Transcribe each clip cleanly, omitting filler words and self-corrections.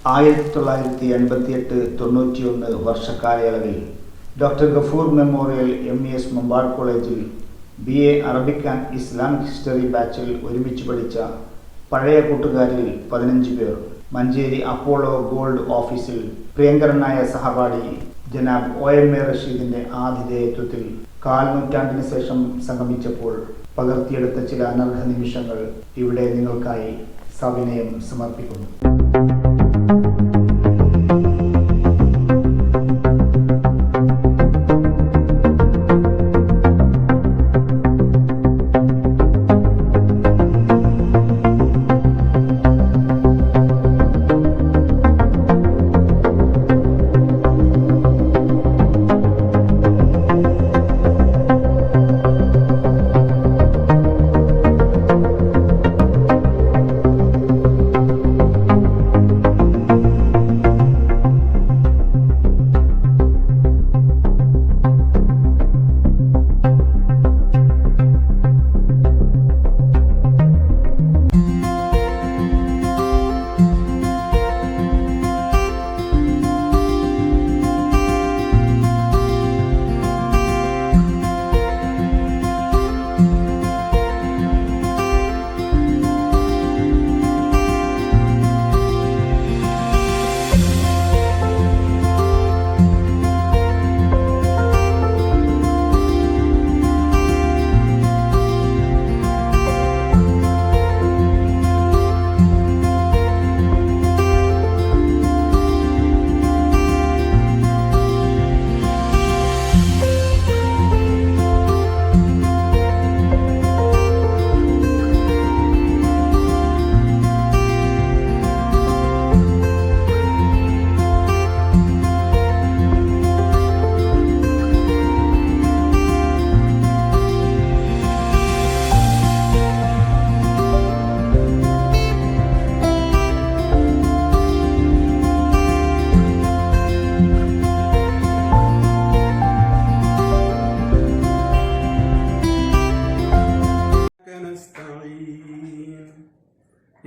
1988-91 വർഷക്കാലയളവിൽ doctor Gafoor memorial MES Mampad കോളേജിൽ BA Arabic and Islamic history ബാച്ചിൽ ഒരുമിച്ച് പഠിച്ച പഴയ കൂട്ടുകാരിൽ 15 പേർ മഞ്ചേരി അപ്പോളോ ഗോൾഡ് ഓഫീസിൽ പ്രിയങ്കരനായ സഹപാഠി ജനാബ് OMA റഷീദിന്റെ ആതിഥേയത്വത്തിൽ കാൽനൂറ്റാണ്ടിന് ശേഷം സംഗമിച്ചപ്പോൾ പകർത്തിയെടുത്ത ചില അനർഹ നിമിഷങ്ങൾ ഇവിടെ നിങ്ങൾക്കായി സവിനയം സമർപ്പിക്കുന്നു.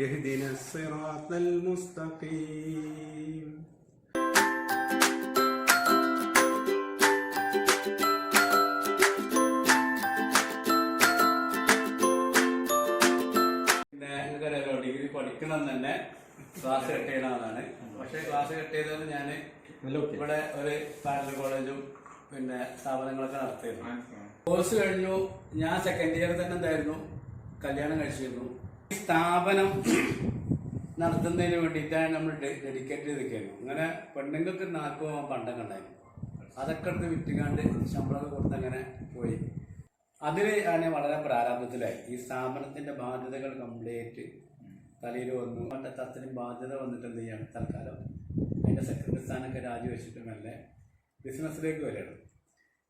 اهدنا الصراط المستقيم ഡിഗ്രി പഠിക്കണം തന്നെ ക്ലാസ് കട്ട് ചെയ്യണമെന്നാണ്. പക്ഷേ ക്ലാസ് കട്ട് ചെയ്തത് ഞാൻ ഇവിടെ ഒരു പാരലൽ കോളേജും പിന്നെ സ്ഥാപനങ്ങളൊക്കെ നടത്തിയിരുന്നു. കോഴ്സ് കഴിഞ്ഞു. ഞാൻ സെക്കൻഡ് ഇയർ തന്നെ എന്തായിരുന്നു, കല്യാണം കഴിച്ചിരുന്നു. ഈ സ്ഥാപനം നടത്തുന്നതിന് വേണ്ടിയിട്ടാണ് നമ്മൾ ഡെഡിക്കേറ്റ് ചെയ്തിരിക്കുന്നു. അങ്ങനെ പെണ്ണുങ്ങൾക്ക് 40 പണ്ടൊക്കെ ഉണ്ടായിരുന്നു. അതൊക്കെ എടുത്ത് വിറ്റുകാണ്ട് ശമ്പളമൊക്കെ കൊടുത്ത് അങ്ങനെ പോയി. അതിൽ ഞാൻ വളരെ പ്രാരാബ്ധത്തിലായി. ഈ സ്ഥാപനത്തിൻ്റെ ബാധ്യതകൾ കംപ്ലീറ്റ് തലയിൽ വന്നു. പണ്ടത്തെ അത്രയും ബാധ്യത വന്നിട്ട് എന്ത് ചെയ്യാണ്, തൽക്കാലം അതിൻ്റെ സെക്രട്ടറി സ്ഥാനമൊക്കെ രാജിവെച്ചിട്ടുമല്ലേ ബിസിനസ്സിലേക്ക് വരികയാണ്.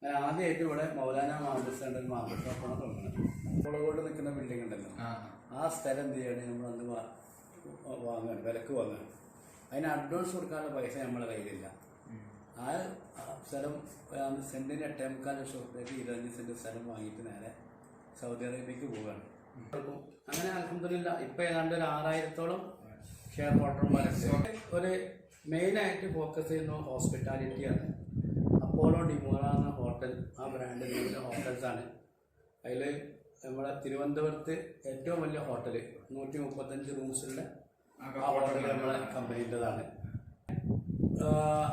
ഞാൻ ആദ്യമായിട്ട് ഇവിടെ മൗലാന മാർബിൾ സെൻ്റർ മാർബിൾ ഷോപ്പാണ് തുടങ്ങുന്നത്. കോളകോട് നിൽക്കുന്ന ബിൽഡിംഗ് ഉണ്ടല്ലോ, ആ സ്ഥലം എന്ത് ചെയ്യണം, നമ്മളന്ന് വാങ്ങുകയാണ്, വിലക്ക് വാങ്ങുകയാണ്. അതിന് അഡ്വാൻസ് കൊടുക്കാനുള്ള പൈസ നമ്മളെ കയ്യിലില്ല. ആ സ്ഥലം സെൻറ്റിന് 8.25 ലക്ഷം രൂപയ്ക്ക് 25 സെൻറ്റ് സ്ഥലം വാങ്ങിയിട്ട് നേരെ സൗദി അറേബ്യക്ക് പോവുകയാണ്. അങ്ങനെ അൽഹംദുലില്ലാ ഇപ്പോൾ ഏതാണ്ട് ഒരു 6000-ഓളം ഷെയർ ഹോൾഡർമാരുണ്ട്. ഒരു മെയിനായിട്ട് ഫോക്കസ് ചെയ്യുന്ന ഹോസ്പിറ്റാലിറ്റിയാണ്. അപ്പോളോ ഡിമോറ എന്ന ഹോട്ടൽ, ആ ബ്രാൻഡിൻ്റെ ഹോട്ടൽസാണ്. അതിൽ നമ്മുടെ തിരുവനന്തപുരത്ത് ഏറ്റവും വലിയ ഹോട്ടൽ 135 റൂംസുള്ള ആ ഹോട്ടൽ നമ്മളെ കമ്പനീൻ്റെതാണ്.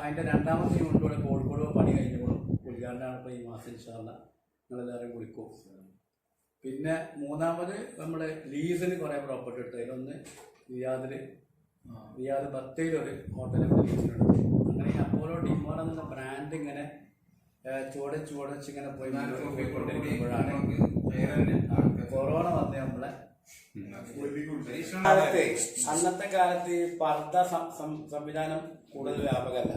അതിൻ്റെ രണ്ടാമത്തെ യൂണിറ്റ് കൂടെ കോഴിക്കോട് പണി കഴിഞ്ഞോളും. ഉദ്ഘാടനമാണ് ഇപ്പോൾ ഈ മാസം ഇൻഷാ അല്ലാഹ്, നിങ്ങളെല്ലാവരും വിളിക്കും. പിന്നെ മൂന്നാമത് നമ്മൾ ലീസിന് കുറേ പ്രോപ്പർട്ടി എടുത്തു. അതിലൊന്ന് റിയാദ് ബത്തയിലൊരു ഹോട്ടലൊക്കെ ലീസിനുണ്ട്. അങ്ങനെ അപ്പോളോ ഡിമോറ എന്നുള്ള ബ്രാൻഡ് ഇങ്ങനെ ചുവടച്ച് ഇങ്ങനെ പോയിക്കൊണ്ടിരിക്കുമ്പോഴാണ് കൊറോണ വന്ന് നമ്മളെ അന്നത്തെ കാലത്ത് ഈ പർദ്ദ സംവിധാനം കൂടുതൽ വ്യാപകമല്ല.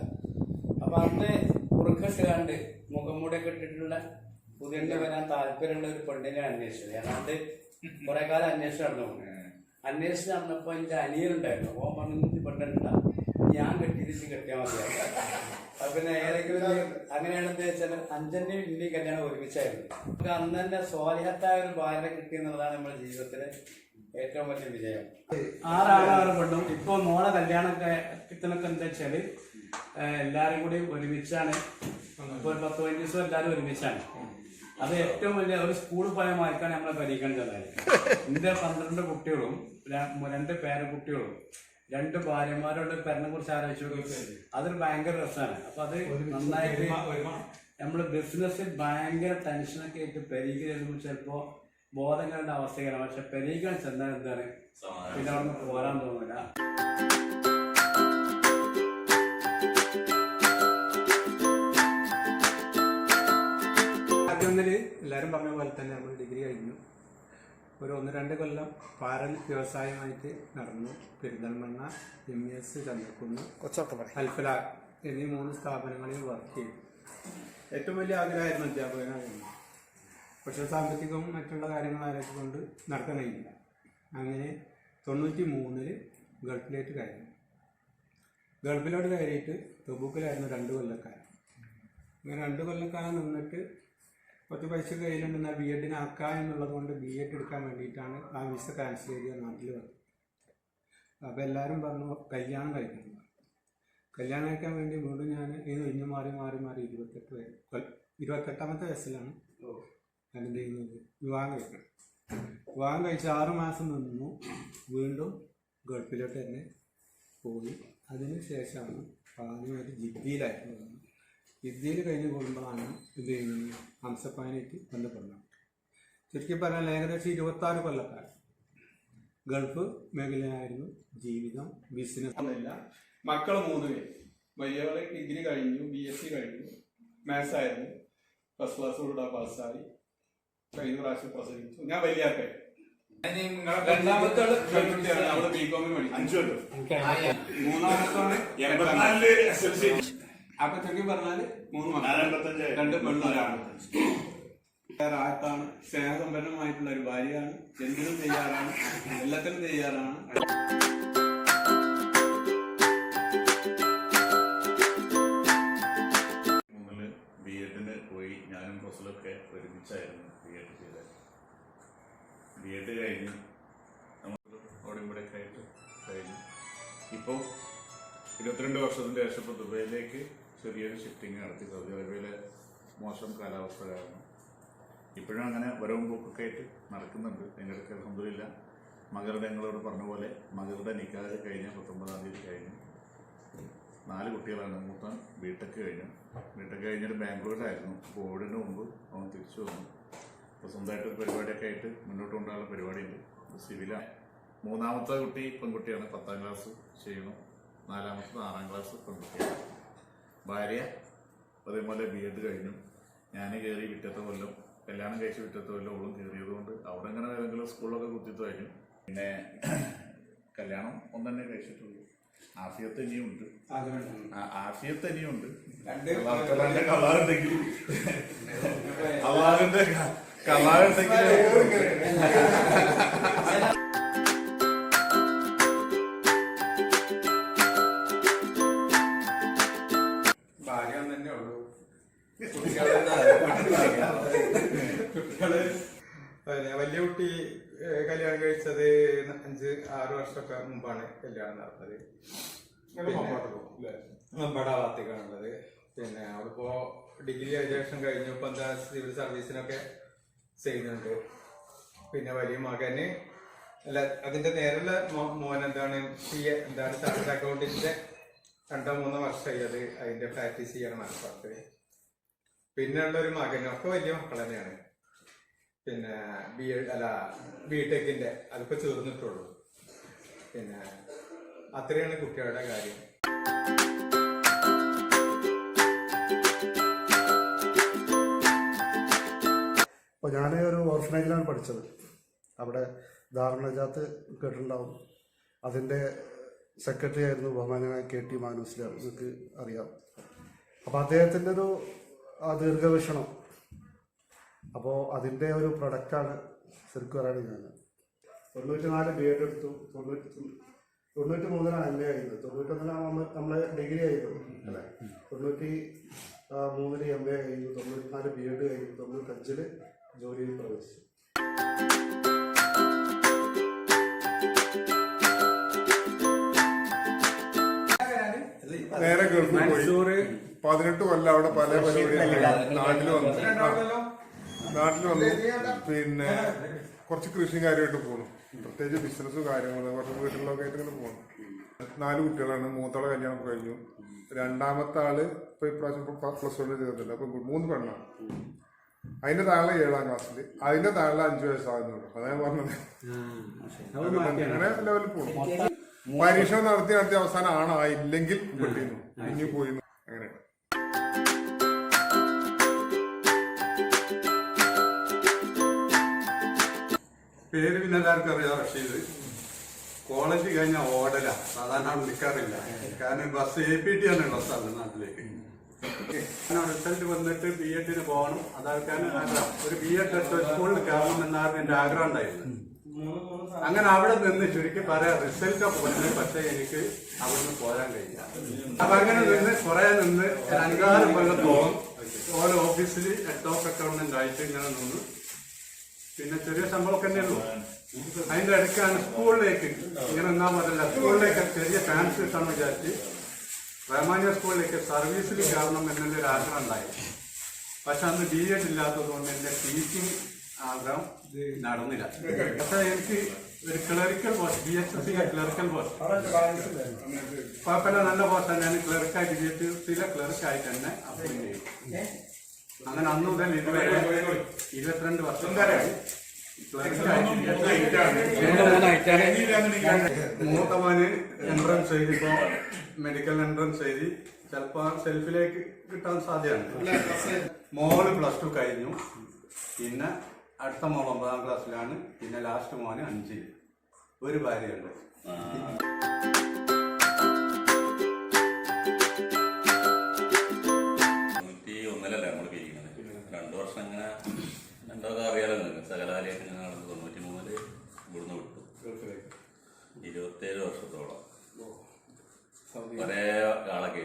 അപ്പൊ അന്ന് കുറുക്കിട്ട് കണ്ട് മുഖംമൂടിയൊക്കെ ഇട്ടിട്ടുള്ള പുതിയ വരാൻ താല്പര്യമുള്ള ഒരു പെണ്ണിനെ അന്വേഷിച്ചത്. ഏതാണ്ട് കുറെ കാലം അന്വേഷിച്ച് നടന്നു. അന്വേഷിച്ച് നടന്നപ്പോൾ എൻ്റെ അനിയനുണ്ടായിരുന്നു. ഓൻ പറഞ്ഞു പെണ്ണിട്ട ഞാൻ കെട്ടിരിച്ച് കെട്ടിയാൽ മതിയാവും. അപ്പൊ പിന്നെ ഏതെങ്കിലും അങ്ങനെയാണെന്ന് വെച്ചാൽ അഞ്ചന്റെയും ഇന്ത്യയും കല്യാണം ഒരുമിച്ചായിരുന്നു. നമുക്ക് അന്ന് തന്നെ സ്വാലിഹത്തായ ഒരു ഭാര്യനെ കിട്ടിയെന്നുള്ളതാണ് നമ്മുടെ ജീവിതത്തിലെ ഏറ്റവും വലിയ വിജയം. 6 പെണ്ണും. ഇപ്പൊ മോളെ കല്യാണമൊക്കെ കിട്ടണൊക്കെ എന്താ വെച്ചാല് എല്ലാരും കൂടി ഒരുമിച്ചാണ്. ഇപ്പൊ 10-15 ദിവസം എല്ലാരും ഒരുമിച്ചാണ്. അത് ഏറ്റവും വലിയ ഒരു സ്കൂളിൽ പോയ മാർക്കാണ് നമ്മളെ പരീക്ഷിക്കേണ്ടത്. എന്റെ 12 കുട്ടികളും 2 പേരക്കുട്ടികളും 2 ഭാര്യമാരോട് പെരനെ കുറിച്ച് ആലോചിച്ചു. അതൊരു ഭയങ്കര രസമാണ്. അപ്പൊ അത് നന്നായിട്ട് നമ്മള് ബിസിനസ്സിൽ ഭയങ്കര ടെൻഷനൊക്കെ ആയിട്ട് പെരീക്ക് ചിലപ്പോ ബോധങ്ങളുടെ അവസ്ഥയാണ്. പക്ഷെ പെരീക്കാൻ ചെന്നാൽ എന്താണ് പിന്നെ അവിടെ നിന്ന് പോരാൻ തോന്നില്ല. എല്ലാവരും പറഞ്ഞ പോലെ തന്നെ നമ്മൾ ഡിഗ്രി കഴിഞ്ഞു. ഒരു 1-2 കൊല്ലം പാരൽ വ്യവസായമായിട്ട് നടന്നു. പെരിന്തൽമണ്ണ, MES, ചന്ദ്രക്കുന്ന്, അൽഫല എന്നീ 3 സ്ഥാപനങ്ങളിൽ വർക്ക് ചെയ്തു. ഏറ്റവും വലിയ ആഗ്രഹമായിരുന്നു അധ്യാപകനായിരുന്നു. പക്ഷേ സാമ്പത്തികവും മറ്റുള്ള കാര്യങ്ങൾ ആലോചിച്ചുകൊണ്ട് നടത്താൻ കഴിയില്ല. അങ്ങനെ 93 ഗൾഫിലേക്ക് കയറി. ഗൾഫിലോട്ട് കയറിയിട്ട് തബൂക്കിലായിരുന്നു 2 കൊല്ലക്കാലം. അങ്ങനെ 2 കൊല്ലക്കാലം നിന്നിട്ട് കുറച്ച് പൈസ കയ്യിലുണ്ടെന്നാൽ BEd ആക്കാം എന്നുള്ളത് കൊണ്ട് BEd എടുക്കാൻ വേണ്ടിയിട്ടാണ് ആ വിസ ക്യാൻസൽ ചെയ്ത് നാട്ടിൽ വന്നത്. അപ്പോൾ എല്ലാവരും പറഞ്ഞു കല്യാണം കഴിക്കണം. കല്യാണം കഴിക്കാൻ വേണ്ടി വീണ്ടും ഞാൻ ഇഞ്ഞു മാറി 28ാമത്തെ വയസ്സിലാണ് ഞാൻ എന്ത് ചെയ്യുന്നത്, വിവാഹം കഴിക്കണം. വിവാഹം കഴിച്ച് 6 മാസം നിന്നു. വീണ്ടും ഗൾഫിലോട്ട് തന്നെ പോയി. അതിന് ശേഷമാണ് ആദ്യമായിട്ട് ജിദ്ദയിലായിരുന്നു. ജിദ്ദയിൽ കഴിഞ്ഞ് കൂടുമ്പോഴാണ് ഇത് ചെയ്യുന്നത് ഹംസപ്പാനായിട്ട് ബന്ധപ്പെടുന്നത്. ശരിക്കും പറഞ്ഞാൽ ഏകദേശം 26 കൊല്ലക്കാലം ഗൾഫ് മേഖലയായിരുന്നു ജീവിതം. ബിസിനസ് ഒന്നുമില്ല. മക്കൾ 3 പേര്. വലിയവളെ ഡിഗ്രി കഴിഞ്ഞു, BSc കഴിഞ്ഞു, മാത്സ് ആയിരുന്നു. ഫസ്റ്റ് ക്ലാസ്സോടുകൂടെ പാസ്സായി. കഴിഞ്ഞ പ്രാവശ്യം പ്രസവിച്ചു. ഞാൻ വലിയ രണ്ടാമത്തെ അവള് BCom പഠിച്ചു. 3ാമത്തോടെ അപ്പൊ ചുരുക്കി പറഞ്ഞാല് 3 മക്കൾ, 2 പെണ്ണൊരാണ്. ാണ് സ്നേഹസമ്പന്നമായിട്ടുള്ള ഒരു ഭാര്യയാണ്. എന്തിനും തയ്യാറാണ്, എല്ലാത്തിനും തയ്യാറാണ്. BEdന് പോയി. ഞാനും ഫസലൊക്കെ ഒരുമിച്ചായിരുന്നു BEd ചെയ്തത്. BEd കഴിഞ്ഞു നമുക്ക് അവിടെ ഇവിടെയൊക്കെ ആയിട്ട് കഴിഞ്ഞു. ഇപ്പോൾ 22 വർഷത്തിൻ്റെ ശേഷം ഇപ്പോൾ ദുബൈയിലേക്ക് ചെറിയൊരു ഷിഫ്റ്റിങ് നടത്തി. സൗദി അറേബ്യയിലെ മോശം കാലാവസ്ഥ കാരണം ഇപ്പോഴും അങ്ങനെ വരവും പോക്കൊക്കെ ആയിട്ട് നടക്കുന്നുണ്ട്. എங்களுக்கு അൽഹംദുലില്ലാ മകളുടെ ഞങ്ങളോട് പറഞ്ഞ പോലെ മകളുടെ നിക്കാഹ് കഴിഞ്ഞ 19-ാം തീയതി കഴിഞ്ഞു. 4 കുട്ടികളാണ്. മൂത്താൻ BTech കഴിഞ്ഞു. BTech കഴിഞ്ഞിട്ട് ബാംഗ്ലൂരിലായിരുന്നു. കോവിഡിന് മുമ്പ് അവൻ തിരിച്ചു വന്നു. അപ്പോൾ സ്വന്തമായിട്ടൊരു പരിപാടിയൊക്കെ ആയിട്ട് മുന്നോട്ട് കൊണ്ടുപോകാനുള്ള പരിപാടിയുണ്ട്. സിവിലാണ്. 3ാമത്തെ കുട്ടി പെൺകുട്ടിയാണ്. 10ാം ക്ലാസ് ചെയ്യണം. 4ാമത്തത് 6ാം ക്ലാസ് പെൺകുട്ടിയാണ്. ഭാര്യ അതേപോലെ BEd കഴിഞ്ഞു. ഞാൻ കയറി പിറ്റത്തെ കൊല്ലം, കല്യാണം കഴിച്ച് പിറ്റത്തെ കൊല്ലം ഓളും കയറിയതുകൊണ്ട് അവിടെ അങ്ങനെ ഏതെങ്കിലും സ്കൂളിലൊക്കെ കുത്തിത്തു കഴിഞ്ഞു. പിന്നെ കല്യാണം ഒന്നെ കഴിച്ചിട്ടുള്ളൂ. ആഫിയത്ത് ഇനിയുണ്ട്. ആഫിയത്ത് ഇനിയുണ്ട്. കലാറുണ്ടെങ്കിൽ അള്ളാഹുവിന്റെ കലാറുണ്ടെങ്കിൽ വലിയ കുട്ടി കല്യാണം കഴിച്ചത് 5-6 വർഷമൊക്കെ മുമ്പാണ് കല്യാണം നടന്നത്. നമ്മുടെ ഭാഗത്തേക്കാണുള്ളത്. പിന്നെ അവളിപ്പോ ഡിഗ്രി ഗ്രാജുവേഷൻ കഴിഞ്ഞു. ഇപ്പൊ എന്താ സിവിൽ സർവീസിനൊക്കെ ചെയ്യുന്നുണ്ട്. പിന്നെ വലിയ മകന് അല്ല, അതിന്റെ നേരെയുള്ള മോൻ എന്താണ് ചാർട്ടേഡ് അക്കൗണ്ടിന്റെ 2-3 വർഷമായി അത് അതിന്റെ പ്രാക്ടീസ് ചെയ്യണം മനസ്സിലാക്കുക. പിന്നെ ഉള്ളൊരു മകനൊക്കെ വലിയ മക്കൾ തന്നെയാണ്. പിന്നെ BTechന്റെ അതിപ്പോ ചേർന്നിട്ടുള്ളൂ. പിന്നെ അത്രയാണ് കുട്ടികളുടെ കാര്യം. അപ്പോൾ ഞാൻ ഒരു ഓർഫനേജിലാണ് പഠിച്ചത്. അവിടെ ദാറുൽ നജാത്ത് കേട്ടിട്ടുണ്ടാവും. അതിൻ്റെ സെക്രട്ടറി ആയിരുന്നു ബഹുമാനായ KT മാനൂസിലാണ്, നിങ്ങൾക്ക് അറിയാം. അപ്പോൾ അദ്ദേഹത്തിൻ്റെ ഒരു ദീർഘവീക്ഷണം, അപ്പോൾ അതിൻ്റെ ഒരു പ്രൊഡക്റ്റാണ് ശരിക്കും പറയുകയാണ് ഞാൻ. 94 BEd എടുത്തു. 93-ലാണ് MA ആയിരുന്നത്. 91-ലാണ് നമ്മൾ ഡിഗ്രി ആയിരുന്നു അല്ലേ. 93 MA കഴിഞ്ഞു. 94 BEd കഴിഞ്ഞു. 95 ജോലിയിൽ പ്രവേശിച്ചു. നേരെ ഗൾഫിൽ പോയി. മൈസൂര് 18 കൊല്ലം അവിടെ പല പരിപാടികളും നാട്ടിൽ വന്നു. പിന്നെ കുറച്ച് കൃഷിയും കാര്യമായിട്ട് പോകണം. പ്രത്യേകിച്ച് ബിസിനസ്സും കാര്യങ്ങളും കുറച്ച് വീട്ടിലൊക്കെ ആയിട്ട് ഇങ്ങനെ പോകണം. 4 കുട്ടികളാണ്. മൂത്തോളെ കല്യാണം കഴിഞ്ഞു. രണ്ടാമത്തെ ആള് ഇപ്പൊ ഇപ്രാവശ്യം +1 ചേർത്തില്ല. അപ്പൊ 3 പെണ്ണാണ്. അതിന്റെ താഴെ 7ാം ക്ലാസ്സിൽ, അതിന്റെ താഴെ 5 വയസ്സാകുന്നുള്ളൂ. അതായത് പറഞ്ഞത് അങ്ങനെ ലെവലിൽ പോകണം. പരീക്ഷ നടത്തി അവസാനം ആണായില്ലെങ്കിൽ പെട്ടിരുന്നു, ഇനി പോയിരുന്നു. അങ്ങനെയാണ്. പേര് പിന്നെ എല്ലാവർക്കും അറിയാം. റഷീദ്. കോളേജ് കഴിഞ്ഞാൽ ഓടല, സാധാരണ നിൽക്കാറില്ല. കാരണം ബസ് APT ആണ് ബസ്സാണ് നാട്ടിലേക്ക്. റിസൾട്ട് വന്നിട്ട് B.Ed പോകണം. അതാക്കാൻ ഒരു B.Ed സ്കൂളിൽ കയറണം എന്നാണ് എന്റെ ആഗ്രഹം ഉണ്ടായിരുന്നത്. അങ്ങനെ അവിടെ നിന്ന് ചുരുക്കി പറയാം റിസൾട്ട് പോയി. പക്ഷെ എനിക്ക് അവിടുന്ന് പോരാൻ കഴിയില്ല. അപ്പൊ അങ്ങനെ നിന്ന് കുറെ നിന്ന് 5-6 കൊല്ലത്തോളം ഓരോ ഓഫീസിൽ ഹെഡ് ഓഫ് അക്കൗണ്ടന്റ് ആയിട്ട് ഇങ്ങനെ നിന്ന്. പിന്നെ ചെറിയ ശമ്പളമൊക്കെ തന്നെ ഉള്ളൂ. അതിന്റെ ഇടയ്ക്കാണ് സ്കൂളിലേക്ക് ഇങ്ങനെ എന്നാ പറയില്ല, സ്കൂളിലേക്ക് ചെറിയ ചാൻസ് കിട്ടാന്ന് വിചാരിച്ച് റഹ്മാനിയ സ്കൂളിലേക്ക് സർവീസിൽ കയറണം എന്നുള്ള ഒരു ആഗ്രഹം ഉണ്ടായി. പക്ഷെ അന്ന് B.Ed ഇല്ലാത്തത് കൊണ്ട് എന്റെ ടീച്ചിങ് ആഗ്രഹം നടന്നില്ല. പക്ഷെ എനിക്ക് ഒരു clerical post, BHSC clerical post കുഴപ്പമില്ല, നല്ല പോസ്റ്റാണ്. ഞാൻ ക്ലർക്കായിട്ട് BHSC ക്ലർക്കായിട്ട് തന്നെ അപ്പോയിന്റ് ചെയ്തു. അങ്ങനെ അന്ന് മുതൽ ഇതുവരെ 22 വർഷം മൂത്തമാന് എൻട്രൻസ് എഴുതിപ്പോ മെഡിക്കൽ എൻട്രൻസ് എഴുതി ചിലപ്പോ സെൽഫിലേക്ക് കിട്ടാൻ സാധ്യതയുണ്ട്. മോള് +2 കഴിഞ്ഞു. പിന്നെ അടുത്ത മോൾ 9ാം ക്ലാസ്സിലാണ്. പിന്നെ ലാസ്റ്റ് മോന് 5ൽ. ഒരു ഭാര്യയുണ്ട്. അറിയാലോ സകലാലയൊക്കെ ഞങ്ങൾ 93 ഇവിടുന്ന് വിട്ടു. 27 വർഷത്തോളം ഒരേ ആളൊക്കെ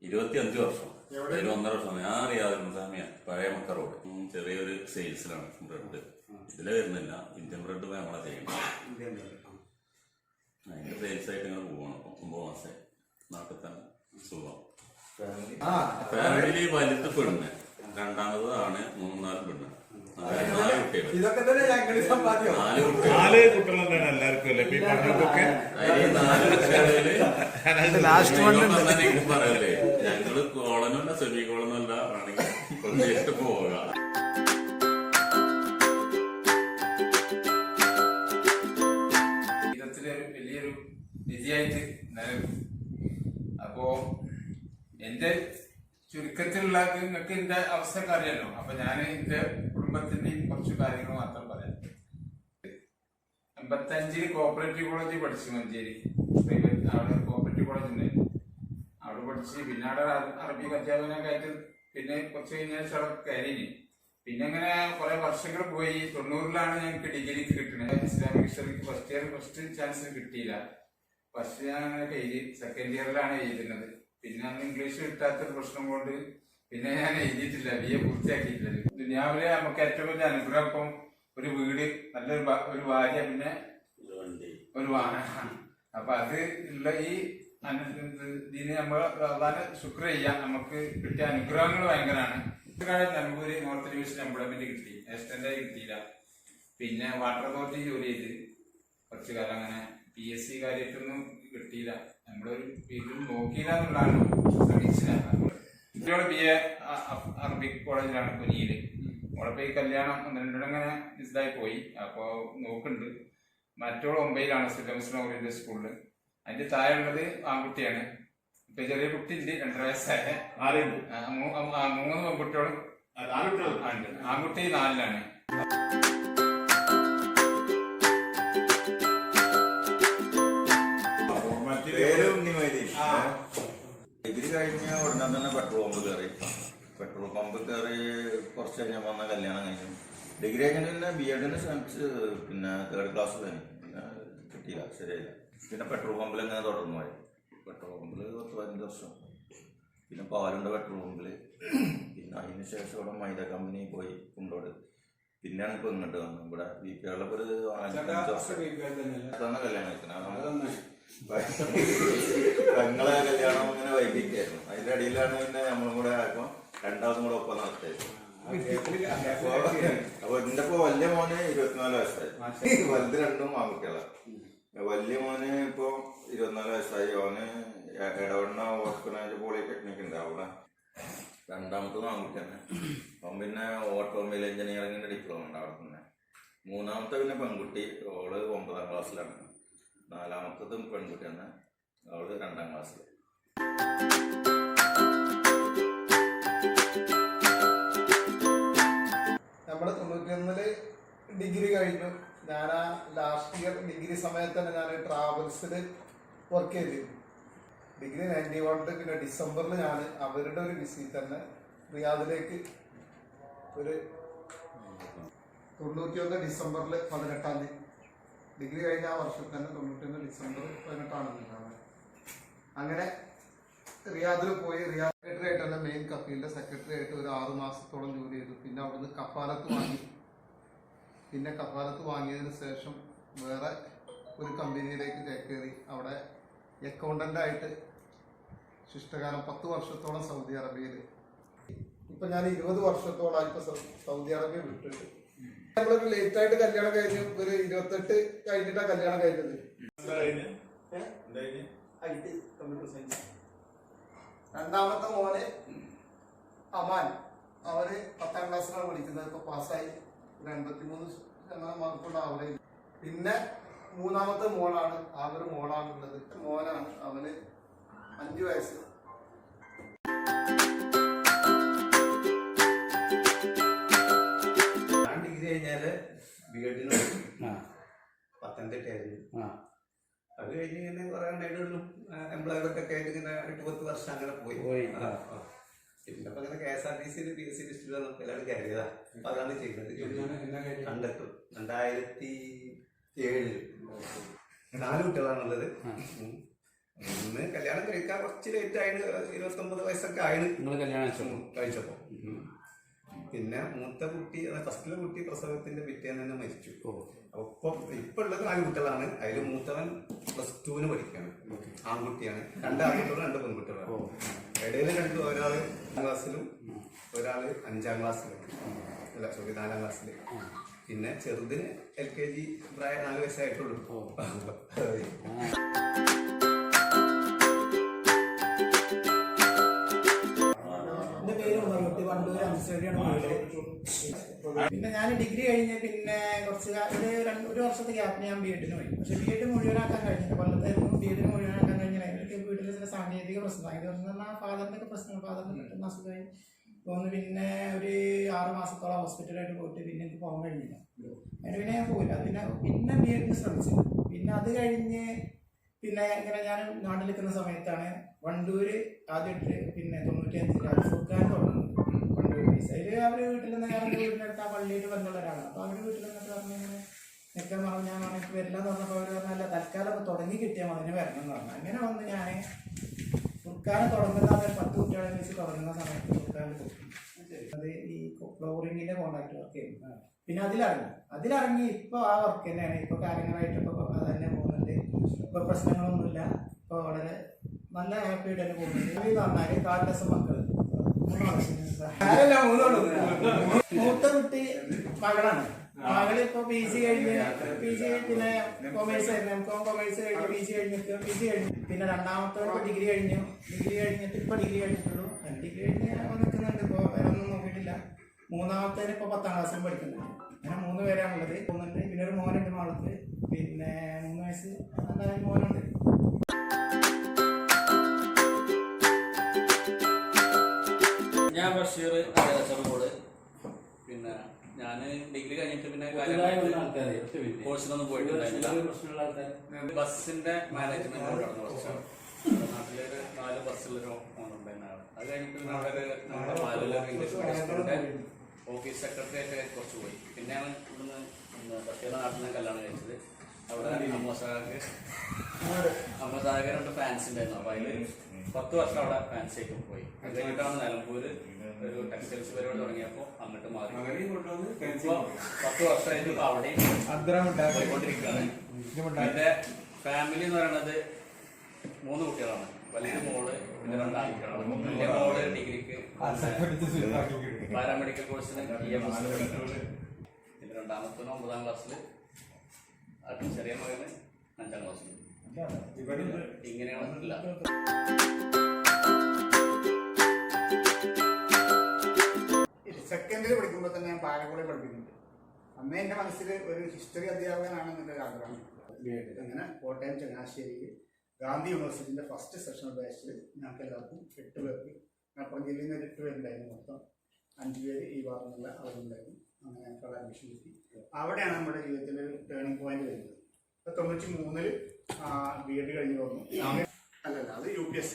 25 വർഷം, 1.5 വർഷം. ഞാൻ അറിയാതെ സാമിയ പഴയ മക്ക റോഡ് ചെറിയൊരു സെയിൽസിലാണ് ബ്രെഡ്. ഇതിലെ വരുന്നില്ല, ഇന്ത്യൻ ബ്രെഡ് നമ്മളെ ചെയ്യണം. അതിന്റെ സെയിൽസ് ആയിട്ട് ഇങ്ങനെ പോകണം. 9 മാസം നാട്ടിൽ തന്നെ സുഖം. ഫാമിലി വലുത് പെണ്ണ്, രണ്ടാമത് ആണ്, 3-4 പെണ്ണ്, 4 കുട്ടികൾ. 4 കുട്ടികൾ തന്നെയാണ് എല്ലാവർക്കും അല്ലേ ഈ പറഞ്ഞൊക്കെ. പറയല്ലേ ഞങ്ങള് കോളനല്ല സെമി കോളനല്ല ആണെങ്കിൽ കൊണ്ടേറ്റ് പോവുക. വലിയൊരു വിജയായിട്ട് നിലനിൽക്കും. അപ്പോ എന്റെ ചുരുക്കത്തിലുള്ള നിങ്ങൾക്ക് എന്റെ അവസ്ഥയൊക്കെ അറിയാലോ. അപ്പൊ ഞാൻ എന്റെ കുടുംബത്തിന്റെയും കുറച്ച് കാര്യങ്ങൾ മാത്രം പറയാം. 85 കോപ്പറേറ്റീവ് കോളേജിൽ പഠിച്ചു. മഞ്ചേരി പ്രൈവറ്റ്, അവിടെ കോപ്പറേറ്റീവ് കോളേജ് ഉണ്ടായിരുന്നു. അവിടെ പഠിച്ച് പിന്നെ അവിടെ അറബിക് അധ്യാപനമൊക്കെ ആയിട്ട് പിന്നെ കുറച്ച് കഴിഞ്ഞാൽ അവിടെ കയറി. പിന്നെ അങ്ങനെ കുറെ വർഷങ്ങൾ പോയി. 90ലാണ് ഞങ്ങൾക്ക് ഡിഗ്രിക്ക് കിട്ടുന്നത്. ഇസ്ലാമിക് ഹിസ്റ്ററിക്ക് ഫസ്റ്റ് ചാൻസ് കിട്ടിയില്ല. ഫസ്റ്റ് ഞാൻ അങ്ങനെ എഴുതി. സെക്കൻഡ് ഇയറിലാണ് എഴുതുന്നത്. പിന്നെ അന്ന് ഇംഗ്ലീഷ് കിട്ടാത്തൊരു പ്രശ്നം കൊണ്ട് പിന്നെ ഞാൻ എഴുതിയിട്ടില്ല. BA പൂർത്തിയാക്കിയിട്ടില്ല. ദുനിയാവിലെ നമുക്ക് ഏറ്റവും വലിയ അനുഗ്രഹം ഇപ്പം ഒരു വീട്, നല്ലൊരു ഒരു ഭാര്യ, പിന്നെ ഒരു വാഹനം. അപ്പൊ അത് ഉള്ള ഈ ഇതിന് നമ്മൾ പ്രധാന ശുക്ര ചെയ്യാം. നമുക്ക് കിട്ടിയ അനുഗ്രഹങ്ങൾ ഭയങ്കരമാണ്. നിലമ്പൂര് നോർത്ത് ഡിവിഷൻ എംപ്ലോയ്മെന്റ് കിട്ടി. അസിസ്റ്റന്റായി കിട്ടിയില്ല. പിന്നെ വാട്ടർ അതോറിറ്റി ജോലി ചെയ്ത് കുറച്ചു കാലം. അങ്ങനെ PSC കാര്യമായിട്ടൊന്നും കിട്ടിയില്ല. നമ്മളൊരു വീട്ടിൽ നോക്കിയില്ല എന്നുള്ളതാണ്. ശ്രമിച്ചില്ല. BA അറബിക് കോളേജിലാണ് കൊനിയില്. അവിടെ പോയി കല്യാണം 2 അങ്ങനെ ഇതായി പോയി. അപ്പൊ നോക്കുന്നുണ്ട്. മറ്റോട് 9ലാണ് സിലബസ് ഓറിയന്റഡ് സ്കൂളില്. അതിന്റെ താഴെ ഉള്ളത് ആൺകുട്ടിയാണ്. ഇപ്പൊ ചെറിയ കുട്ടി ഉണ്ട്, 2.5 വയസ്സായ. 3 പെൺകുട്ടികളും ആൺകുട്ടി 4ലാണ്. ഡിഗ്രി കഴിഞ്ഞ ഉടനെ തന്നെ പെട്രോൾ പമ്പ് കയറി കുറച്ച് കഴിഞ്ഞാൽ വന്ന കല്യാണം കഴിഞ്ഞു. ഡിഗ്രി കഴിഞ്ഞിട്ട് പിന്നെ B.Ed ശ്രമിച്ച് പിന്നെ 3rd ക്ലാസ് കഴിഞ്ഞു. പിന്നെ കിട്ടിയില്ല, ശരിയായില്ല. പിന്നെ പെട്രോൾ പമ്പിൽ എങ്ങനെ തുടർന്നു പോയി. പെട്രോൾ പമ്പിൽ 15 വർഷം. പിന്നെ പാലുണ്ട പെട്രോൾ പമ്പിൽ. പിന്നെ അതിന് ശേഷം ഇവിടെ മൈദ കമ്പനി പോയി കുണ്ടോട്. പിന്നെയാണ് ഇപ്പൊ ഇങ്ങോട്ട് വന്നത്. ഇവിടെ വീട്ടുകളിലൊക്കെ ഒരു 5 വർഷം കല്യാണം കഴിക്കുന്നത്. ജോലിക്കായിരുന്നു. അതിന്റെ അടിയിലാണ് പിന്നെ നമ്മളും കൂടെ ആയപ്പോ രണ്ടാമതും കൂടെ ഒപ്പം നടത്തിയത്. അപ്പൊ എന്റെ ഇപ്പൊ വലിയ മോന് 24 വയസ്സായി. വലുത് രണ്ടും ആൺകുട്ടികളാണ്. വലിയ മോന് ഇപ്പൊ 24 വയസ്സായി. അവന് ഇടവണ്ണ ഓർഫനേജ് പോളിടെക്നിക് ഉണ്ട് അവിടെ. രണ്ടാമത്തതും ആൺകുട്ടിയാണ്. അവൻ പിന്നെ ഓട്ടോമൊബൈൽ എഞ്ചിനീയറിംഗിന്റെ ഡിപ്ലോമ ഉണ്ട് അവിടെ തന്നെ. മൂന്നാമത്തെ പിന്നെ പെൺകുട്ടി, അവള് 9ാം ക്ലാസ്സിലാണ്. നാലാമത്തതും പെൺകുട്ടിയാണ്, അവള് 2ാം ക്ലാസ്സിൽ. നമ്മുടെ 91 ഡിഗ്രി കഴിഞ്ഞു. ഞാൻ ആ ലാസ്റ്റ് ഇയർ ഡിഗ്രി സമയത്ത് തന്നെ ഞാൻ ട്രാവൽസിൽ വർക്ക് ചെയ്തിരുന്നു. ഡിഗ്രി 91 പിന്നെ ഡിസംബറിൽ ഞാൻ അവരുടെ ഒരു വിസിറ്റ് തന്നെ റിയാദിലേക്ക് ഒരു 91 ഡിസംബറിൽ 18-ാം തീയതി ഡിഗ്രി കഴിഞ്ഞ ആ വർഷത്തിൽ തന്നെ 91 ഡിസംബർ 18 അങ്ങനെ റിയാദിൽ പോയി. റിയാദ് സെക്രട്ടറി ആയിട്ട് തന്നെ മെയിൻ കപ്പീലിന്റെ സെക്രട്ടറി ആയിട്ട് ഒരു 6 മാസത്തോളം ജോലി ചെയ്തു. പിന്നെ അവിടുന്ന് കഫാലത്ത് വാങ്ങി. പിന്നെ കഫാലത്ത് വാങ്ങിയതിന് ശേഷം വേറെ ഒരു കമ്പനിയിലേക്ക് കയറി അവിടെ അക്കൗണ്ടന്റ് ആയിട്ട് ശിഷ്ടകാലം 10 വർഷത്തോളം സൗദി അറേബ്യയിൽ. ഇപ്പൊ ഞാൻ 20 വർഷത്തോളം ഇപ്പൊ സൗദി അറേബ്യ വിട്ടിട്ട്. നമ്മളൊരു ലേറ്റ് ആയിട്ട് കല്യാണം കഴിഞ്ഞു. ഒരു 28 കഴിഞ്ഞിട്ടാണ് കല്യാണം കഴിഞ്ഞത്. Computer science. രണ്ടാമത്തെ മോന് അമാൻ, അവര് 10ാം ക്ലാസ്സിലാണ് പഠിക്കുന്നത്. ഇപ്പൊ പാസ്സായി 83% മാർക്കുള്ള അവിടെ. പിന്നെ മൂന്നാമത്തെ മോളാണ്, ആ ഒരു മോളാണുള്ളത്. മോനാണ്, അവന് 5 വയസ്സ്. ഞാൻ ഡിഗ്രി കഴിഞ്ഞാല് ബി.എഡിന് പത്തനംതിട്ടയായിരുന്നു. അത് കഴിഞ്ഞ് ഇങ്ങനെ കുറെ നേടുള്ളൂ എംപ്ലോയറൊക്കെ ആയിട്ട് ഇങ്ങനെ 8-10 വർഷം അങ്ങനെ പോയി. പിന്നെ ഇപ്പൊ അങ്ങനെ KSRTC PSC ലിസ്റ്റിൽ വന്നപ്പോൾ എല്ലാവരും കയറിയതാ. അപ്പൊ അതാണ് ചെയ്യുന്നത്. കണ്ടെത്തും 2007 4 കുട്ടികളാണുള്ളത്. ഇന്ന് കല്യാണം കഴിക്കാൻ കുറച്ച് ലേറ്റ് ആയിട്ട് 29 വയസ്സൊക്കെ ആയിരുന്നു കല്യാണം കഴിച്ചപ്പോ. പിന്നെ മൂത്ത കുട്ടി, ഫസ്റ്റിലെ കുട്ടി പ്രസവത്തിന്റെ പിറ്റേന്ന് തന്നെ മരിച്ചു. ഒപ്പം ഇപ്പൊ ഉള്ളത് 4 കുട്ടികളാണ്. അതിൽ മൂത്തവൻ +2 പഠിക്കുകയാണ്, ആൺകുട്ടിയാണ്. 2 ആൺകുട്ടികളും 2 പെൺകുട്ടികളാണ്. ഇടയിൽ ഒരാള് 1ാം ക്ലാസ്സിലും ഒരാള് 5ാം ക്ലാസ്സിലും, അല്ല സോറി 4ാം ക്ലാസ്സില്. പിന്നെ ചെറുതിന് LKG പ്രായം 4 വയസ്സായിട്ടുള്ളൂ. പിന്നെ ഞാൻ ഡിഗ്രി കഴിഞ്ഞ് പിന്നെ ഒരു വർഷത്തെ ഗ്യാപ്പിന് ഞാൻ ബി.എഡിന് പോയി. പക്ഷെ ബി.എഡ് മുഴുവനാക്കാൻ കഴിഞ്ഞില്ല. കൊല്ലത്തായിരുന്നു ബി.എഡിന് മുഴുവനാക്കാൻ കഴിഞ്ഞില്ല. അതിനൊക്കെ വീട്ടിൽ ചില സാങ്കേതിക പ്രശ്നമായി. എന്ന് പറഞ്ഞാൽ ഫാദറിൻ്റെ പ്രശ്നങ്ങൾ, ഫാദറിന് പെട്ടെന്ന് അസുഖമായി തോന്നുന്നു. പിന്നെ ഒരു 6 മാസത്തോളം ഹോസ്പിറ്റലായിട്ട് പോയിട്ട് പിന്നെ എനിക്ക് പോകാൻ കഴിഞ്ഞില്ല. അതിന് പിന്നെ ഞാൻ പോയില്ല. പിന്നെ ബി.എഡിന് ശ്രമിച്ചു. പിന്നെ അത് കഴിഞ്ഞ് പിന്നെ ഇങ്ങനെ ഞാൻ നാട്ടിൽ നിൽക്കുന്ന സമയത്താണ് വണ്ടൂര് ആദ്യമായിട്ട് പിന്നെ 95 ഫുർഖാൻ തുടങ്ങുന്നത്. അതിൽ അവർ വീട്ടിൽ നിന്ന് അവരുടെ വീടിനടുത്ത് ആ പള്ളിയിട്ട് ബന്ധമുള്ള ഒരാളാണ്. അപ്പോൾ അവർ വീട്ടിൽ നിന്നിട്ട് പറഞ്ഞിങ്ങനെ നിൽക്കാൻ പറഞ്ഞു. ഞാൻ എനിക്ക് വരില്ല എന്ന് പറഞ്ഞപ്പോൾ അവർ പറഞ്ഞല്ല, തൽക്കാലം അപ്പോൾ തുടങ്ങി കിട്ടിയാൽ അതിന് വരണം എന്ന് പറഞ്ഞു. അങ്ങനെ വന്ന് ഞാൻ ഫുർഖാനെ തുടങ്ങുന്ന 10 കുട്ടികളെ വെച്ച് തുടങ്ങുന്ന സമയത്ത് ഫുർഖാനിൽ പോയി. അത് ഈ ഫ്ലോറിങ്ങിൻ്റെ കോൺട്രാക്ട് വർക്ക് ചെയ്യുന്നു. പിന്നെ അതിലിറങ്ങി ഇപ്പോൾ ആ വർക്ക് തന്നെയാണ്. ഇപ്പോൾ കാര്യങ്ങളായിട്ട് ഇപ്പോൾ അത് തന്നെ പോകുന്നുണ്ട്. ഇപ്പോൾ പ്രശ്നങ്ങളൊന്നുമില്ല. ഇപ്പോൾ വളരെ നല്ല ഹാപ്പി ആയിട്ട് തന്നെ പോകുന്നുണ്ട്. എന്ന് പറഞ്ഞാൽ കാർഡസ് മക്കൾ മൂത്ത കുട്ടി മകളാണ്. മകള് ഇപ്പൊ PG കഴിഞ്ഞ് പിന്നെ കൊമേഴ്സ് ആയിരുന്നു. M.Com കൊമേഴ്സ് കഴിഞ്ഞ് PG കഴിഞ്ഞു. പിന്നെ രണ്ടാമത്തെ ഡിഗ്രി കഴിഞ്ഞിട്ട് ഇപ്പൊ ഡിഗ്രി കഴിഞ്ഞിട്ടുള്ളൂ. ഡിഗ്രി കഴിഞ്ഞ് നിൽക്കുന്നുണ്ട്. ഇപ്പൊ വേറെ ഒന്നും നോക്കിയിട്ടില്ല. മൂന്നാമത്തേന് ഇപ്പൊ 10ാം ക്ലാസ്സിൽ പഠിക്കുന്നുണ്ട്. അങ്ങനെ 3 പേരാണുള്ളത് പോകുന്നുണ്ട്. പിന്നെ ഒരു മോനുണ്ട് മാളത്ത്. പിന്നെ 3 വയസ്സ് എന്തായാലും മോനുണ്ട്. ഞാൻ ബഷീർ കാസർഗോഡ്. പിന്നെ ഞാൻ ഡിഗ്രി കഴിഞ്ഞിട്ട് പിന്നെ കോഴ്സിനൊന്നും പോയിട്ടുണ്ടായിരുന്നില്ല. ബസ്സിന്റെ മാനേജ്മെന്റ് നടന്ന വർഷം നാട്ടിലൊരു 4 ബസ്സിലൊരു ഓണുണ്ടായിരുന്ന ആൾ. അത് കഴിഞ്ഞിട്ട് നമ്മുടെ പാലൂർ ഇംഗ്ലീഷ് മീഡിയം സ്കൂളിന്റെ ഓഫീസ് സെക്രട്ടറി ആയിട്ട് കുറച്ച് പോയി. പിന്നെയാണ് ഇവിടുന്ന് ബഷീറിന്റെ നാട്ടിൽ നിന്ന് കല്യാണം കഴിച്ചത്. അവിടെ അമ്മസാഗർ 2 ഫാൻസ് ഉണ്ടായിരുന്നു. അപ്പൊ അതില് 10 വർഷം അവിടെ ഫാൻസ് ആയിട്ട് പോയി. അത് കഴിഞ്ഞിട്ടാണ് നിലമ്പൂര് ഒരു ടെക്സ്റ്റൈൽസ് പരിപാടി തുടങ്ങിയപ്പോ അങ്ങോട്ട് മാറി. ഇപ്പൊ 10 വർഷമായിട്ട് ഇപ്പൊ അവിടെ പോയിക്കൊണ്ടിരിക്കുകയാണ്. എന്റെ ഫാമിലി എന്ന് പറയുന്നത് 3 കുട്ടികളാണ്. വലിയ മോള് പിന്നെ 2 ആൺകുട്ടികളാണ്. വലിയ മോള് ഡിഗ്രിക്ക് പാരാമെഡിക്കൽ കോഴ്സിന് EMS പിന്നെ രണ്ടാമത്തവന് 9ാം ക്ലാസ്സിൽ, ചെറിയ മകന് 5ാം ക്ലാസ്സിൽ. ഇങ്ങനെയാണ് ഇല്ല. സെക്കൻഡിൽ പഠിക്കുമ്പോൾ തന്നെ ഞാൻ പാലക്കോളയിൽ പഠിപ്പിക്കുന്നുണ്ട്. അന്നേ എൻ്റെ മനസ്സിൽ ഒരു ഹിസ്റ്ററി അധ്യാപകനാണെന്നുള്ള ഒരു ആഗ്രഹം. അങ്ങനെ കോട്ടയം ചങ്ങനാശ്ശേരിയിൽ ഗാന്ധി യൂണിവേഴ്സിറ്റിൻ്റെ ഫസ്റ്റ് സെഷണൽ ബാച്ചിൽ ഞങ്ങൾക്ക് എല്ലാവർക്കും 8 പേർക്ക്, മലപ്പുറം ജില്ലയിൽ നിന്ന് 8 പേരുണ്ടായിരുന്നു. മൊത്തം 5 പേര് ഈ ഭാഗത്തു നിന്നുള്ള അവരുണ്ടായിരുന്നു. അങ്ങനെ ഞങ്ങൾക്ക് അഡ്മിഷൻ കിട്ടി. അവിടെയാണ് നമ്മുടെ ജീവിതത്തിൻ്റെ ഒരു ടേണിംഗ് പോയിന്റ് വരുന്നത്. 93-ൽ BEd കഴിഞ്ഞ് വന്നു. അല്ലല്ല, അത് UPSC.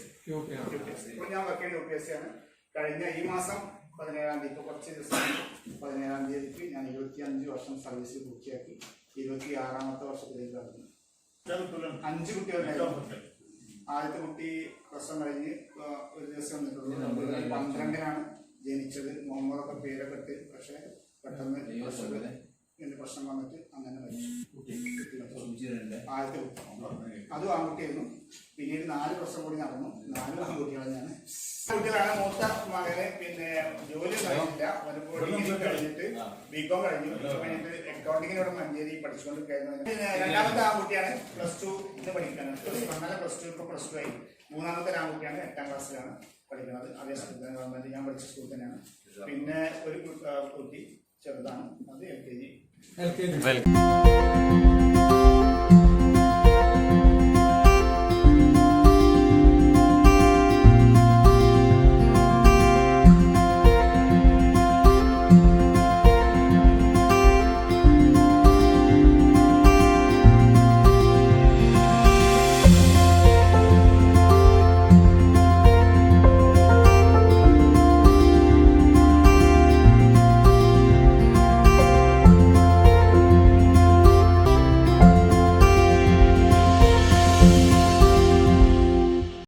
ഇപ്പോൾ ഞാൻ വർക്ക് ചെയ്യുന്ന UPSC ആണ്. കഴിഞ്ഞ ഈ മാസം 17-ാം തീയതി, ഇപ്പോൾ കുറച്ച് ദിവസം 17-ാം തീയതിക്ക് ഞാൻ 25 വർഷം സർവീസ് പൂർത്തിയാക്കി 26ാമത്തെ വർഷത്തിലേക്ക് കടന്നു. 5 കുട്ടികളുണ്ടായിരുന്നു. ആദ്യത്തെ കുട്ടി പ്രസവം കഴിഞ്ഞ് ഒരു ദിവസം വന്നിട്ടുള്ളൂ. 12-നാണ് ജനിച്ചത്. മുഹമ്മദൊക്കെ പേരൊക്കെ ഇട്ട്, പക്ഷെ പെട്ടെന്ന് പ്രശ്നം വന്നിട്ട് അങ്ങനെ മരിച്ചു. ആദ്യത്തെ കുട്ടി അതും ആൺകുട്ടിയായിരുന്നു. പിന്നീട് 4 വർഷം കൂടി നടന്നു. 4 ആൺകുട്ടികളാണ് ഞാൻ. കുട്ടികളാണ്. മൂത്ത മകന് പിന്നെ ജോലി കഴിഞ്ഞില്ല, ഡിഗ്രി കഴിഞ്ഞിട്ട് BCom കഴിഞ്ഞു. കഴിഞ്ഞിട്ട് അക്കൗണ്ടിങ്ങിനോട് മഞ്ചേരി പഠിച്ചുകൊണ്ടിരിക്കുന്നു. രണ്ടാമത്തെ ആൺകുട്ടിയാണ് +2 പഠിക്കാനാണ്. +2 ഇപ്പോൾ +2 ആയി. മൂന്നാമത്തെ ആൺകുട്ടിയാണ് 8ാം ക്ലാസ്സിലാണ് പഠിക്കുന്നത്. അതേ സ്കൂളിൽ തന്നെ, ഗവൺമെന്റ് ഞാൻ പഠിച്ച സ്കൂളിൽ തന്നെയാണ്. പിന്നെ ഒരു കുട്ടി ചെറുതാണ്, അത് LKG.